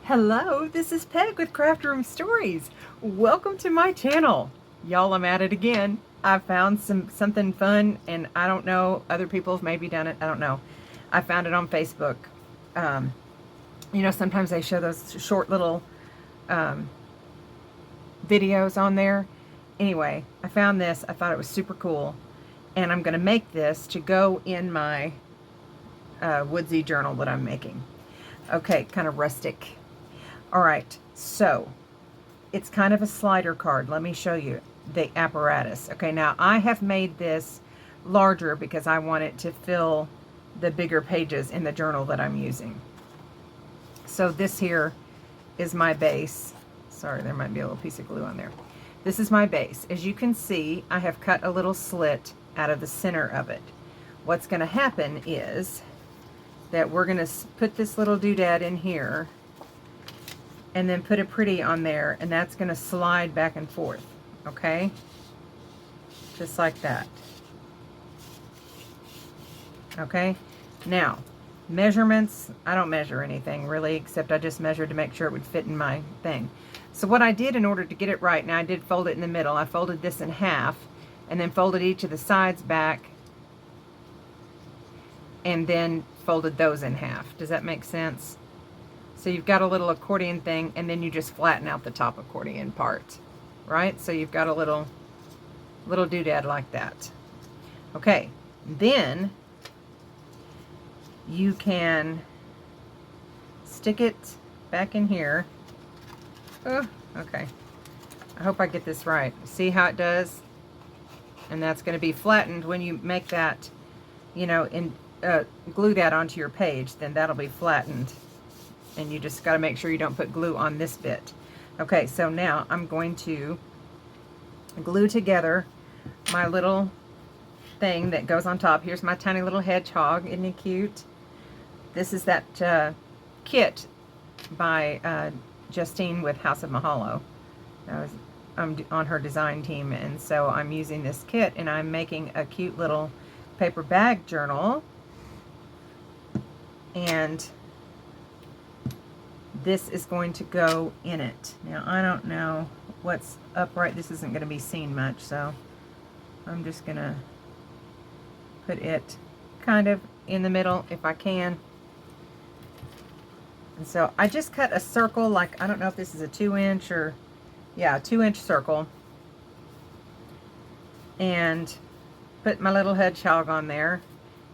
Hello, this is Peg with Craft Room Stories. Welcome to my channel. Y'all, I'm at it again. I found something fun, and I don't know, other people have maybe done it. I don't know. I found it on Facebook. Sometimes they show those short little videos on there. Anyway, I found this. I thought it was super cool, and I'm going to make this to go in my woodsy journal that I'm making. Okay, kind of rustic. All right, so it's kind of a slider card. Let me show you the apparatus. Okay, now I have made this larger because I want it to fill the bigger pages in the journal that I'm using. So this here is my base. Sorry, there might be a little piece of glue on there. This is my base. As you can see, I have cut a little slit out of the center of it. What's going to happen is that we're going to put this little doodad in here and then put a pretty on there, and that's going to slide back and forth, okay? Just like that. Okay? Now, measurements, I don't measure anything really, except I just measured to make sure it would fit in my thing. So what I did in order to get it right, now I did fold it in the middle. I folded this in half, and then folded each of the sides back, and then folded those in half. Does that make sense? So you've got a little accordion thing, and then you just flatten out the top accordion part, right? So you've got a little doodad like that. Okay, then you can stick it back in here. Oh, okay. I hope I get this right. See how it does? And that's going to be flattened when you make that, glue that onto your page, then that'll be flattened. And you just got to make sure you don't put glue on this bit. Okay, so now I'm going to glue together my little thing that goes on top. Here's my tiny little hedgehog. Isn't he cute? This is that kit by Justine with House of Mahalo. I'm on her design team, and so I'm using this kit, and I'm making a cute little paper bag journal. And this is going to go in it. Now, I don't know what's upright. This isn't going to be seen much, so I'm just going to put it kind of in the middle if I can. And so I just cut a circle, like, I don't know if this is a 2-inch or, yeah, a 2-inch circle. And put my little hedgehog on there.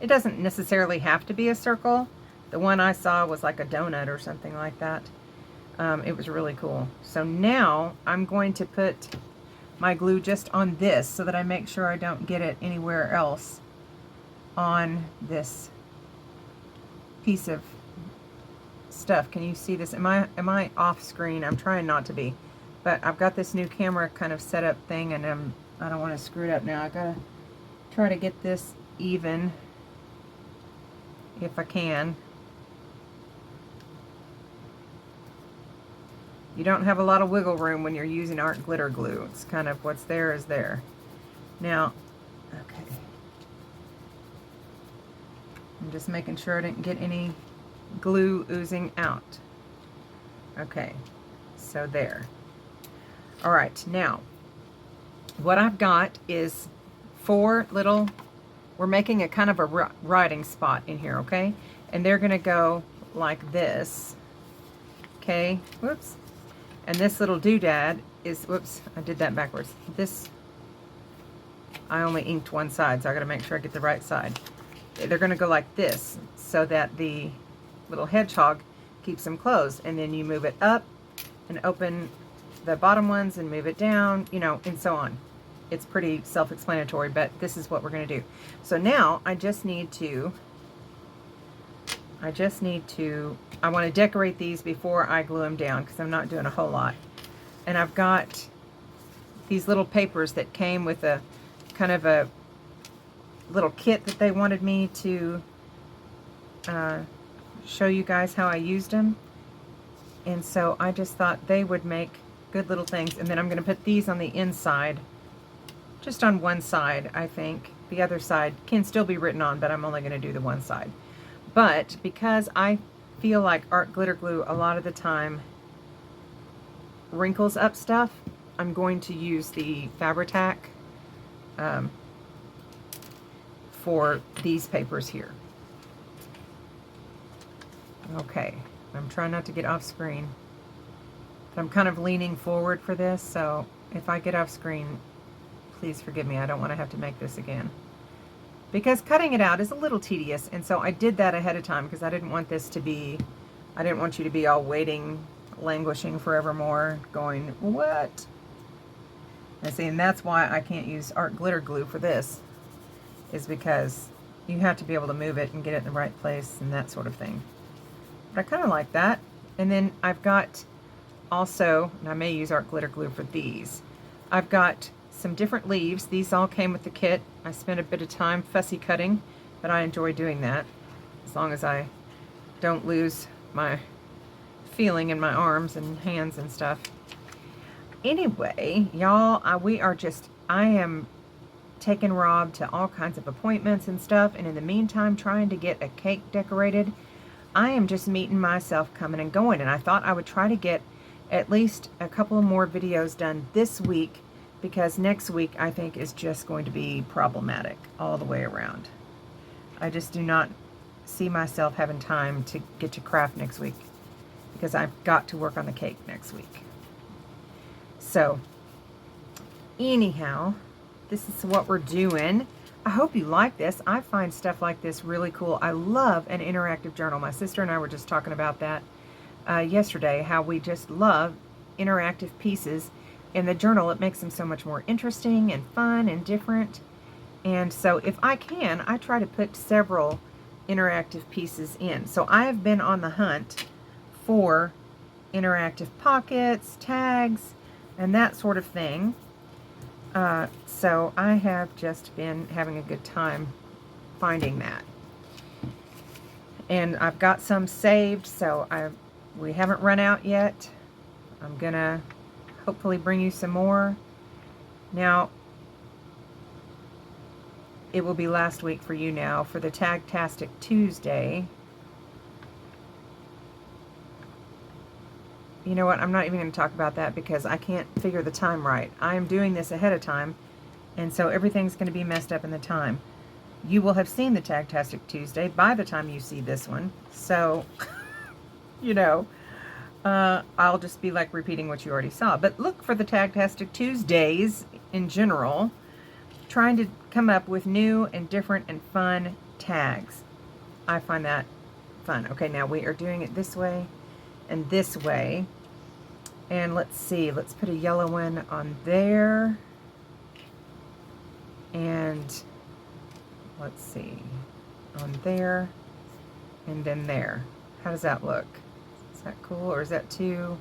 It doesn't necessarily have to be a circle. The one I saw was like a donut or something like that. It was really cool. So now I'm going to put my glue just on this so that I make sure I don't get it anywhere else on this piece of stuff. Can you see this? Am I off screen? I'm trying not to be. But I've got this new camera kind of set up thing, and I don't want to screw it up now. I gotta try to get this even if I can. You don't have a lot of wiggle room when you're using art glitter glue. It's kind of what's there is there. Now, okay. I'm just making sure I didn't get any glue oozing out. Okay, so there. All right, now, what I've got is 4 little, we're making a kind of a writing spot in here, okay? And they're gonna go like this, okay? Whoops. And this little doodad is, whoops, I did that backwards. This, I only inked one side, so I gotta make sure I get the right side. They're gonna go like this, so that the little hedgehog keeps them closed. And then you move it up and open the bottom ones and move it down, and so on. It's pretty self-explanatory, but this is what we're gonna do. So now I just need to, I want to decorate these before I glue them down because I'm not doing a whole lot. And I've got these little papers that came with a kind of a little kit that they wanted me to show you guys how I used them. And so I just thought they would make good little things. And then I'm going to put these on the inside, just on one side, I think. The other side can still be written on, but I'm only going to do the one side. But because I feel like art glitter glue a lot of the time wrinkles up stuff, I'm going to use the Fabri-Tac for these papers here. Okay, I'm trying not to get off screen. I'm kind of leaning forward for this, so if I get off screen, please forgive me. I don't want to have to make this again. Because cutting it out is a little tedious, and so I did that ahead of time because I didn't want this to be, I didn't want you to be all waiting, languishing forevermore, going, what? And see, and that's why I can't use art glitter glue for this, is because you have to be able to move it and get it in the right place and that sort of thing. But I kind of like that. And then I've got also, and I may use art glitter glue for these, I've got some different leaves. These all came with the kit. I spent a bit of time fussy cutting, but I enjoy doing that, as long as I don't lose my feeling in my arms and hands and stuff. Anyway, y'all, I am taking Rob to all kinds of appointments and stuff, and in the meantime trying to get a cake decorated. I am just meeting myself coming and going, and I thought I would try to get at least a couple of more videos done this week, because next week I think is just going to be problematic all the way around. I just do not see myself having time to get to craft next week, because I've got to work on the cake next week. So anyhow, this is what we're doing. I hope you like this. I find stuff like this really cool. I love an interactive journal. My sister and I were just talking about that yesterday, how we just love interactive pieces in the journal. It makes them so much more interesting and fun and different. And so if I can, I try to put several interactive pieces in. So I have been on the hunt for interactive pockets, tags, and that sort of thing. So I have just been having a good time finding that. And I've got some saved, so we haven't run out yet. I'm gonna hopefully bring you some more. Now, it will be last week for you now for the Tagtastic Tuesday. You know what, I'm not even going to talk about that because I can't figure the time right. I am doing this ahead of time, and so everything's going to be messed up in the time. You will have seen the Tagtastic Tuesday by the time you see this one, so, you know, I'll just be like repeating what you already saw. But look for the Tagtastic Tuesdays in general, trying to come up with new and different and fun tags. I find that fun. Okay, now we are doing it this way and this way. And let's see, let's put a yellow one on there. And let's see, on there and then there. How does that look? Is that cool, or is that too?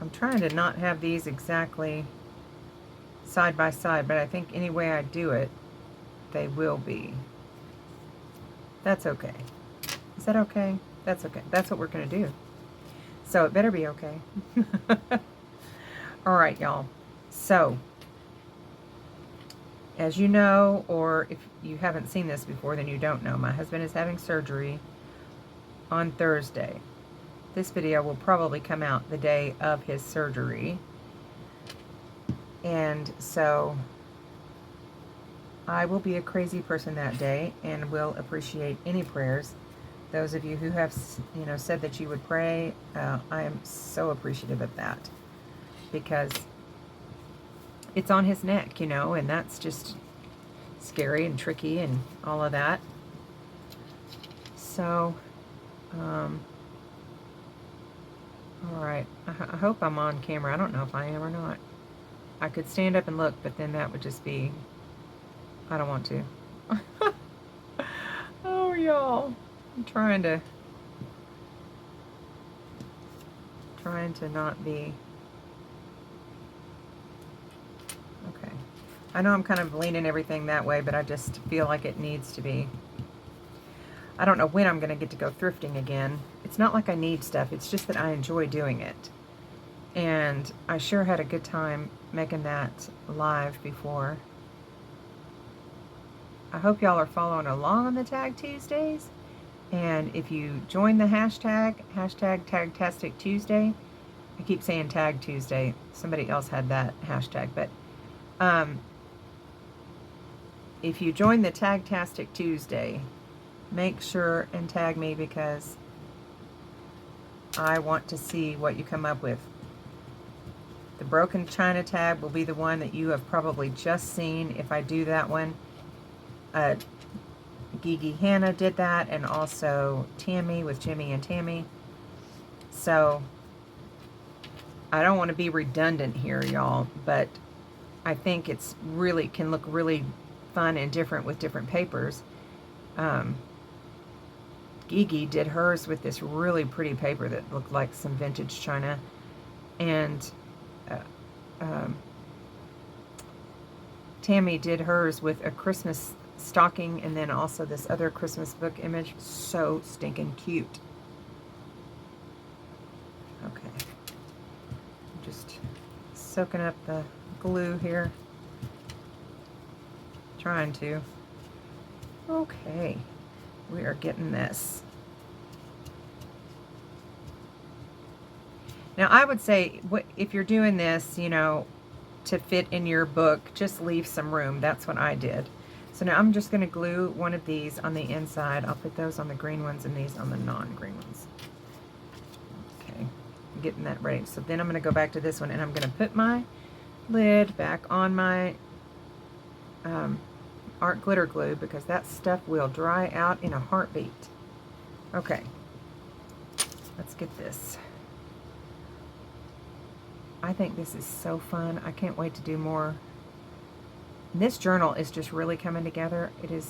I'm trying to not have these exactly side by side, but I think any way I do it, they will be. That's okay. Is that okay? That's okay. That's what we're going to do. So it better be okay. All right, y'all. So, as you know, or if you haven't seen this before, then you don't know, my husband is having surgery on Thursday. This video will probably come out the day of his surgery. And so I will be a crazy person that day and will appreciate any prayers. Those of you who have, you know, said that you would pray, I am so appreciative of that, because it's on his neck, you know, and that's just scary and tricky and all of that. So, all right, I hope I'm on camera. I don't know if I am or not. I could stand up and look, but then that would just be, I don't want to. Oh, y'all. I'm trying to not be. Okay. I know I'm kind of leaning everything that way, but I just feel like it needs to be. I don't know when I'm going to get to go thrifting again. It's not like I need stuff. It's just that I enjoy doing it. And I sure had a good time making that live before. I hope y'all are following along on the Tag Tuesdays. And if you join the hashtag Tagtastic Tuesday, I keep saying Tag Tuesday. Somebody else had that hashtag, but if you join the Tagtastic Tuesday, make sure and tag me because I want to see what you come up with. The Broken China tag will be the one that you have probably just seen if I do that one. Gigi Hannah did that, and also Tammy with Jimmy and Tammy. So I don't want to be redundant here, y'all, but I think it's really can look really fun and different with different papers. Gigi did hers with this really pretty paper that looked like some vintage china, and Tammy did hers with a Christmas stocking and then also this other Christmas book image. So stinking cute. Okay. I'm just soaking up the glue here. Trying to. Okay. We are getting this. Now, I would say, if you're doing this, you know, to fit in your book, just leave some room. That's what I did. So now I'm just going to glue one of these on the inside. I'll put those on the green ones and these on the non-green ones. Okay, I'm getting that ready. So then I'm going to go back to this one, and I'm going to put my lid back on my art glitter glue because that stuff will dry out in a heartbeat. Okay, let's get this. I think this is so fun. I can't wait to do more. And this journal is just really coming together. It is,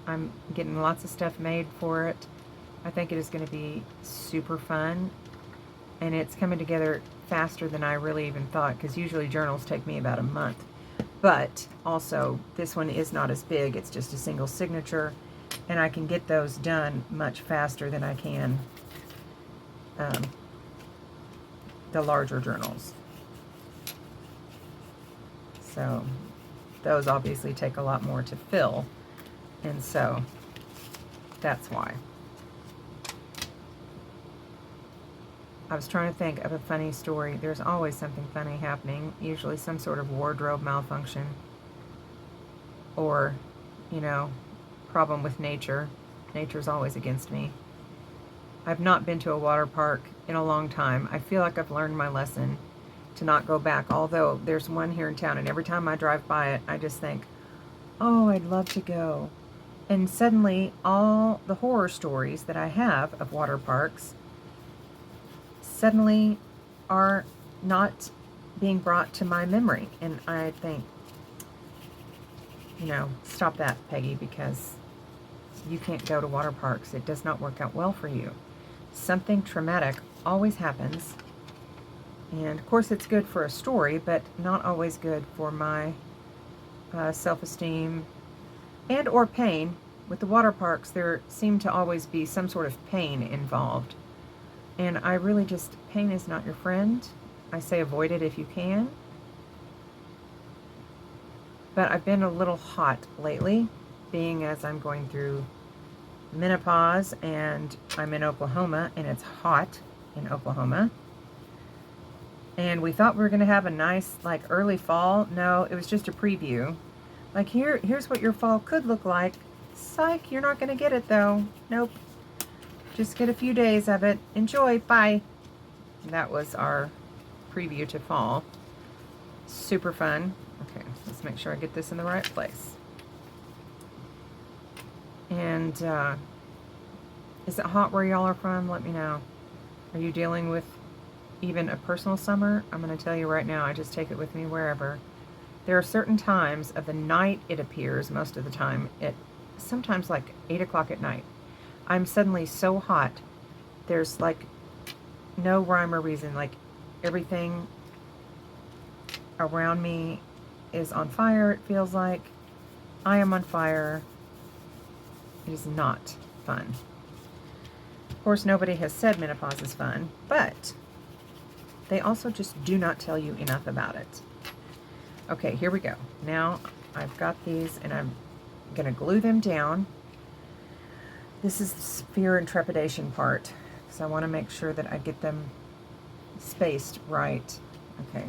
I'm getting lots of stuff made for it. I think it is going to be super fun. And it's coming together faster than I really even thought, because usually journals take me about a month. But also, this one is not as big. It's just a single signature. And I can get those done much faster than I can the larger journals. So those obviously take a lot more to fill, and so that's why. I was trying to think of a funny story. There's always something funny happening, usually some sort of wardrobe malfunction or, you know, problem with nature. Nature's always against me. I've not been to a water park in a long time. I feel like I've learned my lesson to not go back, although there's one here in town, and every time I drive by it, I just think, oh, I'd love to go. And suddenly, all the horror stories that I have of water parks suddenly are not being brought to my memory. And I think, you know, stop that, Peggy, because you can't go to water parks. It does not work out well for you. Something traumatic always happens. And of course it's good for a story, but not always good for my self-esteem and or pain. With the water parks, there seemed to always be some sort of pain involved. And I really just, pain is not your friend. I say avoid it if you can. But I've been a little hot lately, being as I'm going through menopause and I'm in Oklahoma and it's hot in Oklahoma. And we thought we were going to have a nice, like, early fall. No, it was just a preview. Like, here's what your fall could look like. Psych, you're not going to get it, though. Nope. Just get a few days of it. Enjoy. Bye. And that was our preview to fall. Super fun. Okay, let's make sure I get this in the right place. And, is it hot where y'all are from? Let me know. Are you dealing with even a personal summer? I'm going to tell you right now, I just take it with me wherever. There are certain times of the night, it appears, most of the time, sometimes like 8 o'clock at night, I'm suddenly so hot, there's like no rhyme or reason. Like, everything around me is on fire, it feels like. I am on fire. It is not fun. Of course, nobody has said menopause is fun, but they also just do not tell you enough about it. Okay, here we go. Now I've got these and I'm going to glue them down. This is the fear and trepidation part, because I want to make sure that I get them spaced right. Okay.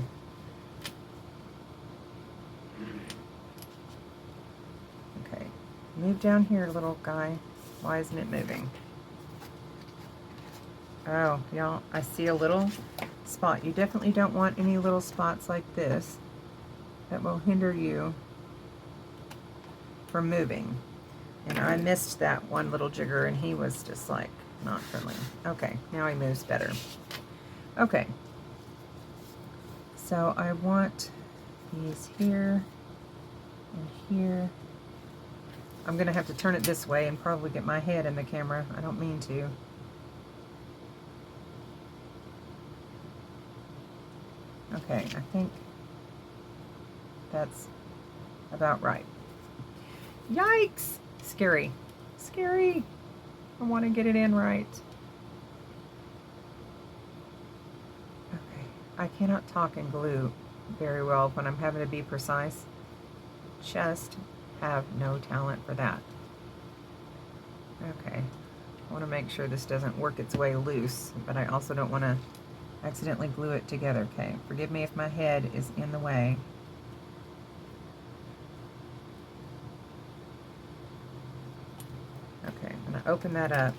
Okay. Move down here, little guy. Why isn't it moving? Oh, y'all, I see a little spot. You definitely don't want any little spots like this. That will hinder you from moving. And I missed that one little jigger, and he was just like not friendly. Okay, now he moves better. Okay, so I want these here and here. I'm gonna have to turn it this way and probably get my head in the camera. I don't mean to. Okay, I think that's about right. Yikes! Scary. Scary. I want to get it in right. Okay. I cannot talk and glue very well when I'm having to be precise. Just have no talent for that. Okay. I want to make sure this doesn't work its way loose, but I also don't want to accidentally glue it together. Okay. Forgive me if my head is in the way. Okay, I'm going to open that up.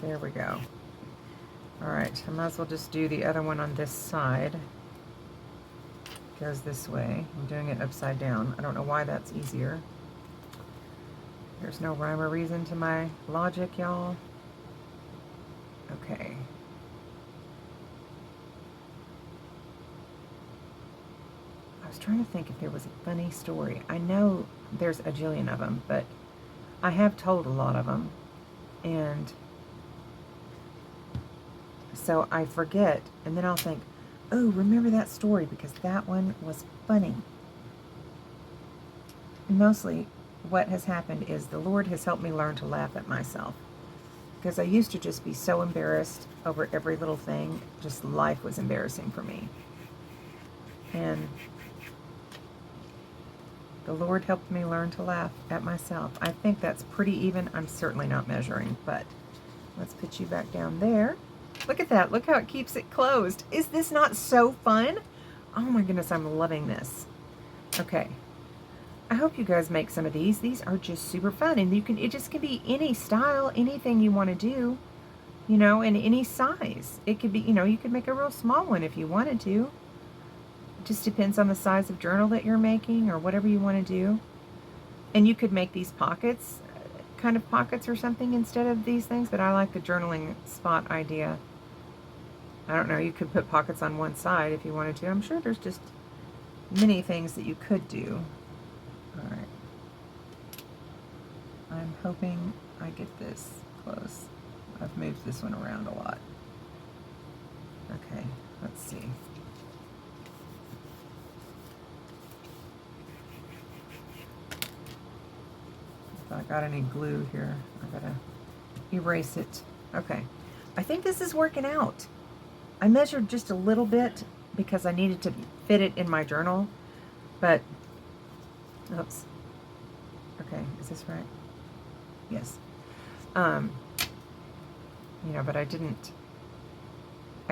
There we go. Alright, I might as well just do the other one on this side. It goes this way. I'm doing it upside down. I don't know why that's easier. There's no rhyme or reason to my logic, y'all. Okay. I was trying to think if there was a funny story. I know there's a jillion of them, but I have told a lot of them. And so I forget, and then I'll think, oh, remember that story, because that one was funny. And mostly what has happened is the Lord has helped me learn to laugh at myself. Because I used to just be so embarrassed over every little thing. Just life was embarrassing for me. And the Lord helped me learn to laugh at myself. I think that's pretty even. I'm certainly not measuring, but let's put you back down there. Look at that. Look how it keeps it closed. Is this not so fun? Oh my goodness, I'm loving this. Okay. I hope you guys make some of these. These are just super fun, and it just can be any style, anything you want to do, you know, in any size. It could be, you know, you could make a real small one if you wanted to. It just depends on the size of journal that you're making or whatever you want to do. And you could make these pockets, kind of pockets or something instead of these things, but I like the journaling spot idea. I don't know, you could put pockets on one side if you wanted to. I'm sure there's just many things that you could do. All right. I'm hoping I get this close. I've moved this one around a lot. Okay, let's see. If I got any glue here, I gotta erase it. Okay, I think this is working out. I measured just a little bit because I needed to fit it in my journal, but oops. Okay, is this right? Yes. You know, but I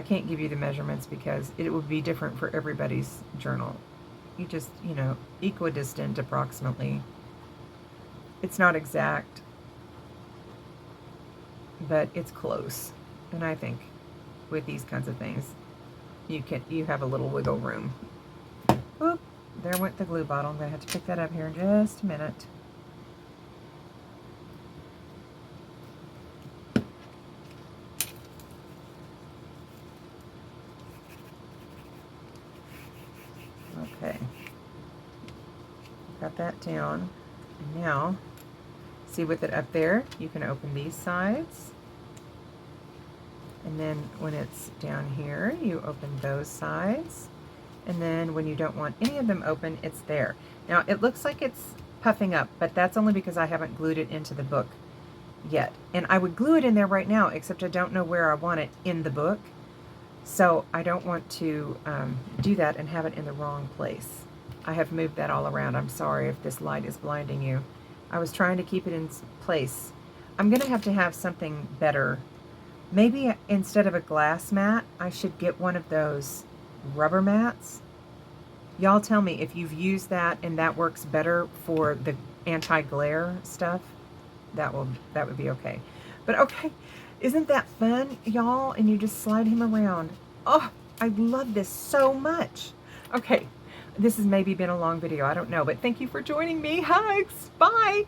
can't give you the measurements because it would be different for everybody's journal. You just, you know, equidistant approximately. It's not exact, but it's close. And I think with these kinds of things, you have a little wiggle room. Oop. There went the glue bottle. I'm going to have to pick that up here in just a minute. Okay. Got that down. And now, see with it up there, you can open these sides. And then when it's down here, you open those sides. And then when you don't want any of them open, it's there. Now it looks like it's puffing up, but that's only because I haven't glued it into the book yet. And I would glue it in there right now, except I don't know where I want it in the book. So I don't want to do that and have it in the wrong place. I have moved that all around. I'm sorry if this light is blinding you. I was trying to keep it in place. I'm going to have something better. Maybe instead of a glass mat, I should get one of those rubber mats. Y'all tell me if you've used that and that works better for the anti-glare stuff. That would be okay. But okay, isn't that fun, y'all? And you just slide him around. Oh, I love this so much. Okay, this has maybe been a long video. I don't know, but thank you for joining me. Hugs. Bye.